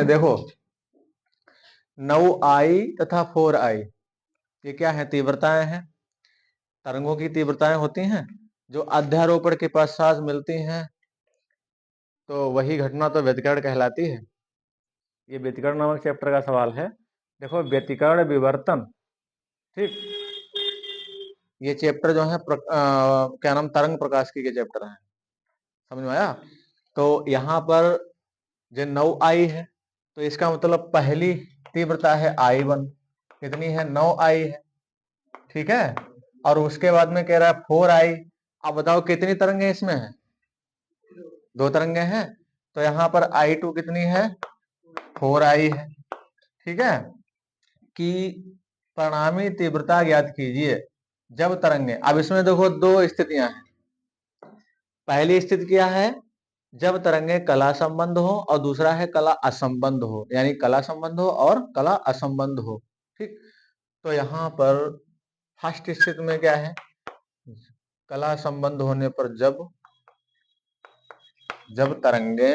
देखो 9i तथा 4i ये क्या है, तीव्रताएं हैं। तरंगों की तीव्रताएं होती हैं जो अध्यारोपण के पश्चात मिलती हैं, तो वही घटना तो व्यतिकरण कहलाती है। ये व्यतिकरण नामक चैप्टर का सवाल है। देखो व्यतिकरण विवर्तन, ठीक, ये चैप्टर जो है क्या नाम, तरंग प्रकाशिकी के चैप्टर है। समझ में आया? तो यहाँ पर जो 9i है, तो इसका मतलब पहली तीव्रता है i1, कितनी है, 9i है, ठीक है। और उसके बाद में कह रहा है 4i। अब बताओ कितनी तरंगे इसमें है, 2 तरंगे हैं, तो यहाँ पर i2 कितनी है, 4i है, ठीक है। कि परिणामी तीव्रता ज्ञात कीजिए जब तरंगे, अब इसमें देखो 2 स्थितियां हैं। पहली स्थिति क्या है, जब तरंगे कला संबंध हो, और दूसरा है कला असंबंध हो, यानी कला संबंध हो और कला असंबंध हो, ठीक। तो यहाँ पर फर्स्ट स्थिति में क्या है, कला संबंध होने पर जब तरंगे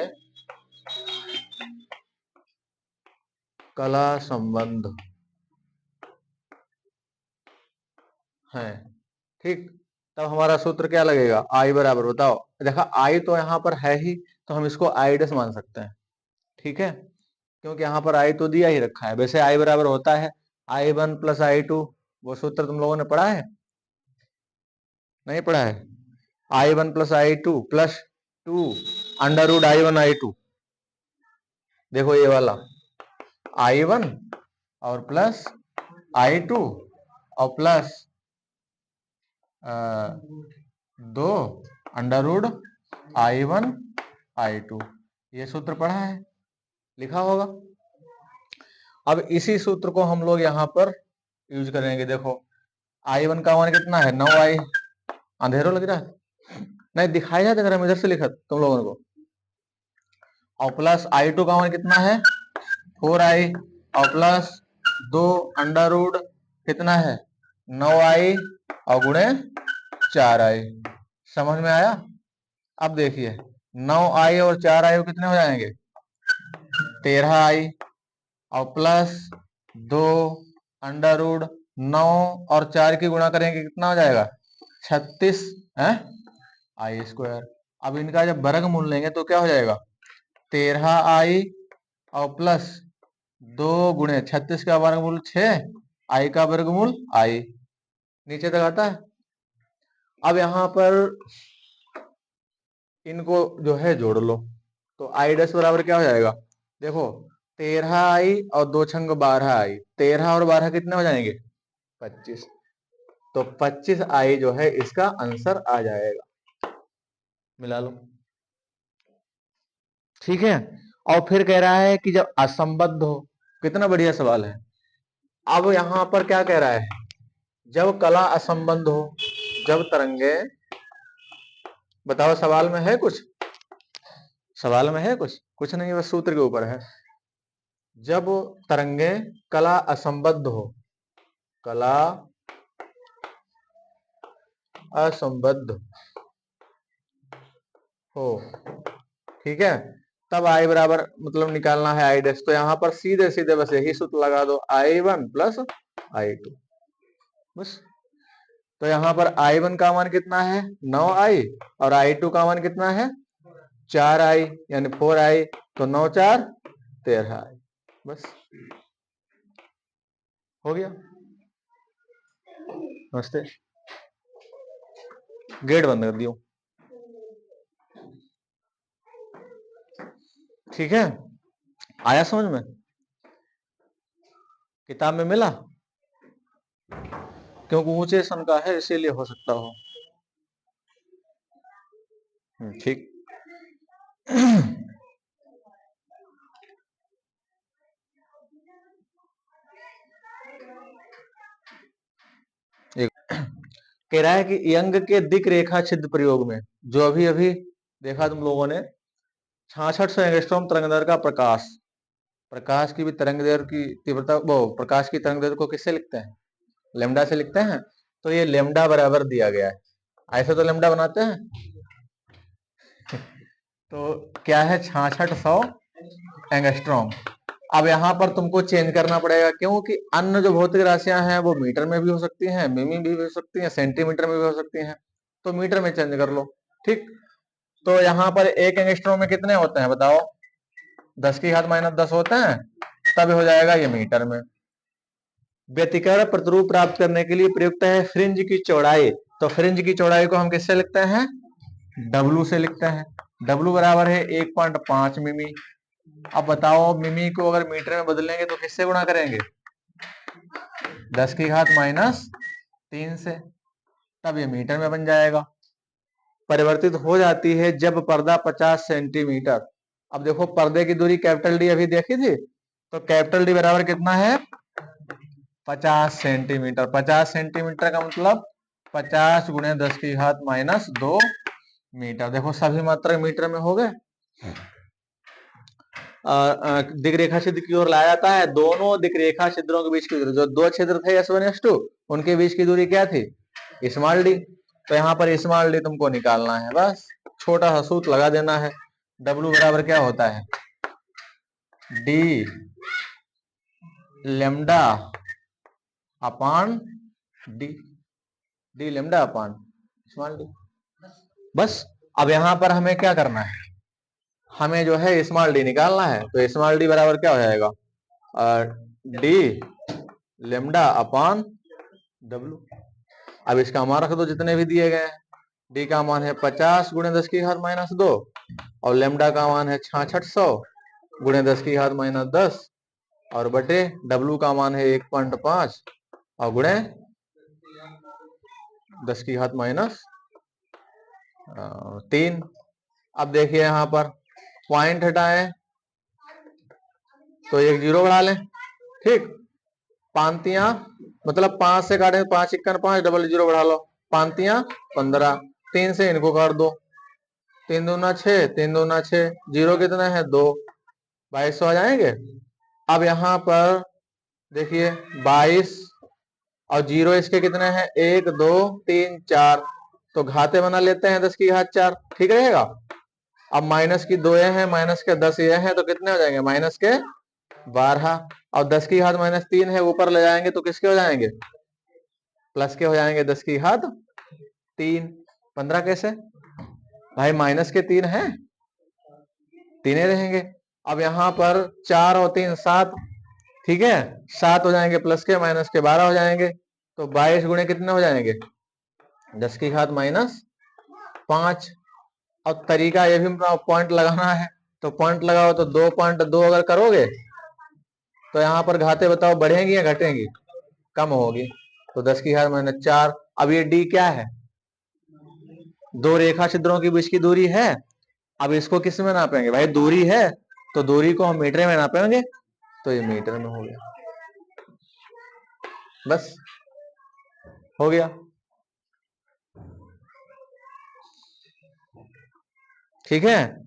कला संबंध है, ठीक, तब हमारा सूत्र क्या लगेगा, आई बराबर, बताओ, देखा आई तो यहाँ पर है ही, तो हम इसको आई डैश मान सकते हैं, ठीक है, क्योंकि यहाँ पर आई तो दिया ही रखा है। वैसे आई बराबर होता है i1 प्लस i2, वो सूत्र तुम लोगों ने पढ़ा है, नहीं पढ़ा है, i1 plus i2 plus 2 under root i1 i2, देखो ये वाला i1 और प्लस i2 और plus 2 under root i1 i2, ये सूत्र पढ़ा है, लिखा होगा। अब इसी सूत्र को हम लोग यहाँ पर यूज करेंगे। देखो i1 का मान कितना है, 9i, अंधेरों लग रहा है, नहीं दिखाई जाता, अगर हम इधर से लिखा तुम लोगों को, और प्लस i2 का मान कितना है, 4i, और प्लस 2 अंडर रूट कितना है, 9i, और गुणे 4i। समझ में आया? अब देखिए 9i और 4i कितने हो जाएंगे, 13i, और प्लस 2 अंडर रूट 9 और 4 की गुणा करेंगे कितना हो जाएगा, 36 है, आई स्क्वायर। अब इनका जब वर्गमूल लेंगे तो क्या हो जाएगा, 13i और प्लस 2 गुणे 36 का वर्गमूल 6, आई का वर्गमूल आई, नीचे तक आता है। अब यहाँ पर इनको जो है जोड़ लो, तो आई डैश बराबर क्या हो जाएगा, देखो 13i और 2 छंग 12i, 13 और 12 कितने हो जाएंगे, 25, तो 25i जो है इसका आंसर आ जाएगा, मिला लो, ठीक है। और फिर कह रहा है कि जब असंबद्ध हो, कितना बढ़िया सवाल है। अब यहां पर क्या कह रहा है, जब कला असंबद्ध हो, जब तरंगे, बताओ सवाल में है कुछ, सवाल में है कुछ नहीं, बस सूत्र के ऊपर है। जब तरंगे कला असंबद्ध हो, कला असंबद्ध हो, ठीक है, तब आई बराबर मतलब निकालना है आई डैश, तो यहां पर सीधे सीधे बस यही सूत्र लगा दो, i1 प्लस i2, बस। तो यहाँ पर i1 का मान कितना है, 9i, और i2 का मान कितना है, 4i, यानी 4i, तो 9 4 13i, बस हो गया। नमस्ते, गेट बंद कर दियो, ठीक है, आया समझ में, किताब में मिला, क्योंकि ऊंचे सन का है इसीलिए हो सकता हो, ठीक। कह रहा है कि यंग के दिक रेखा छिद्र प्रयोग में, जो अभी अभी देखा तुम लोगों ने, 6600 एंगस्ट्रॉम तरंगदैर्घ्य का प्रकाश, प्रकाश की भी तरंगदैर्घ्य की तीव्रता, वो प्रकाश की तरंगदैर्घ्य को किससे लिखते हैं, लेमडा से लिखते हैं, तो ये लेमडा बराबर दिया गया है, ऐसे तो लेमडा बनाते हैं। तो क्या है, 6600 एंगस्ट्रॉम। अब यहाँ पर तुमको चेंज करना पड़ेगा, क्योंकि अन्य जो भौतिक राशियां हैं वो मीटर में भी हो सकती हैं, मिमी भी हो सकती हैं, सेंटीमीटर में भी हो सकती हैं, तो मीटर में चेंज कर लो। ठीक, तो यहाँ पर एक एंगस्ट्रॉम में कितने होते हैं बताओ? 10⁻⁻10 होते हैं, तब हो जाएगा ये मीटर में। व्यतिकरण प्रतिरूप प्राप्त करने के लिए प्रयुक्त है फ्रिंज की चौड़ाई। तो फ्रिंज की चौड़ाई को हम किससे लिखते हैं? W से लिखते हैं। W बराबर है 1.5 मिमी। अब बताओ, मिमी को अगर मीटर में बदलेंगे तो किससे गुणा करेंगे? 10⁻³ से, तब ये मीटर में बन जाएगा। परिवर्तित हो जाती है जब पर्दा 50 सेंटीमीटर। अब देखो, पर्दे की दूरी कैपिटल डी अभी देखी थी, तो कैपिटल डी बराबर कितना है? 50 सेंटीमीटर। 50 सेंटीमीटर का मतलब 50 × 10⁻² मीटर। देखो सभी मात्रक मीटर में हो गए। दिक रेखा छिद्र की ओर लाया जाता है। दोनों दिक रेखा छिद्रों के बीच की दूरी, जो दो छिद्र थे S1 S2, उनके बीच की दूरी क्या थी? Small D. तो यहाँ पर स्मॉल डी तुमको निकालना है, बस छोटा सा सूत्र लगा देना है। W बराबर क्या होता है? D lambda upon D, D lambda upon small d. बस अब यहाँ पर हमें क्या करना है? हमें जो है स्मॉल डी निकालना है। तो स्मॉल डी बराबर क्या हो जाएगा? डी लेमडा अपान W। अब इसका मान रख दो जितने भी दिए गए हैं। डी का मान है 50 × 10⁻², और लेमडा का मान है 6600 × 10⁻10, और बटे W का मान है 1.5 और गुणे 10⁻3। अब देखिए यहाँ पर पॉइंट हटाएं तो एक जीरो बढ़ा लें। ठीक, पांतियां मतलब 5 से काटे, 5 × 5, डबल जीरो बढ़ा लो, पांतियां 15, 3 से इनको काट दो, 3 दूना 6, 3 दूना 6, जीरो कितना है? 2, 2200 आ जाएंगे। अब यहाँ पर देखिए 22 और जीरो इसके कितने हैं? 1 2 3 4, तो घाते बना लेते हैं 10⁻4, ठीक रहेगा। अब माइनस की 2 ये हैं, माइनस के 10 ये हैं, तो कितने हो जाएंगे? -12। और 10⁻3 है, ऊपर ले जाएंगे तो किसके हो जाएंगे? प्लस के हो जाएंगे 10⁻3। 15 कैसे भाई? -3 है, 3 रहेंगे। अब यहाँ पर 4 और 3 7, ठीक है, 7 हो जाएंगे, प्लस के माइनस के 12 हो जाएंगे, तो 22 गुणे कितने हो जाएंगे? 10⁻5। और तरीका ये भी पॉइंट लगाना है, तो पॉइंट लगाओ, तो 2.2 अगर करोगे तो यहाँ पर घाते बताओ बढ़ेंगी या घटेंगी? कम होगी, तो 10⁻4। अब ये डी क्या है? दो रेखा छिद्रों के बीच की दूरी है। अब इसको किस में नापेंगे भाई? दूरी है, तो दूरी को हम मीटर में नापेंगे, तो ये मीटर में हो गया। बस हो गया। ठीक है।